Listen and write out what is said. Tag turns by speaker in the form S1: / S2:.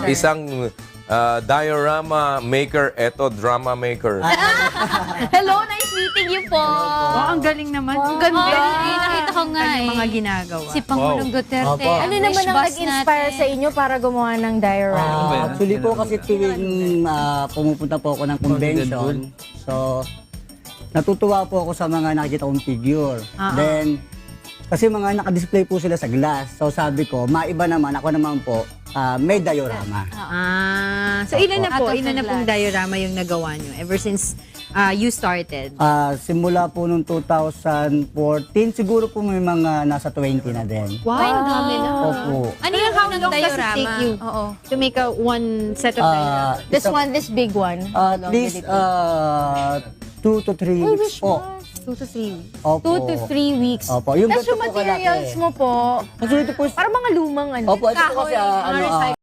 S1: Isang diorama maker, eto drama maker.
S2: Hello, nice meeting you po.
S3: Oh, ang galing naman. Ang
S2: ganda.
S3: Nakita ko nga
S2: Kanyang
S3: mga ginagawa.
S2: Si Pangulong Duterte.
S4: Opo.
S2: Ang
S5: Ano naman
S2: wish
S5: ang
S2: boss
S5: nag-inspire
S2: natin.
S5: sa inyo para gumawa ng diorama?
S4: Actually po kasi tuwing pumupunta po ako ng convention, so natutuwa po ako sa mga nakikita kong figure. Then, kasi mga naka-display po sila sa glass. So sabi ko, maiba naman, ako naman po, may diorama.
S3: So ilan na po?
S2: Out of
S3: Ilan na
S2: the
S3: pong
S2: glass.
S3: diorama yung nagawa nyo ever since you started?
S4: Simula po nung 2014, siguro po may mga nasa 20 na din.
S3: Wow!
S2: Ang dami na.
S4: Opo.
S2: Ano yung
S3: How
S2: unang
S3: long does it
S2: diorama?
S3: take you
S2: Oo.
S3: to make a one set of diorama?
S5: This big one.
S4: At least 2 to 3 weeks po.
S3: 2 to 3 weeks.
S4: Opo.
S5: 2 to 3 weeks.
S4: Opo. Yung
S5: Tapos
S4: ganito
S5: yung
S4: po
S5: materials
S4: kalaki.
S5: mo po,
S4: Actually, ito po,
S5: parang mga lumang ano.
S4: opo, ito po kasi,
S5: kahoy, mga recycled.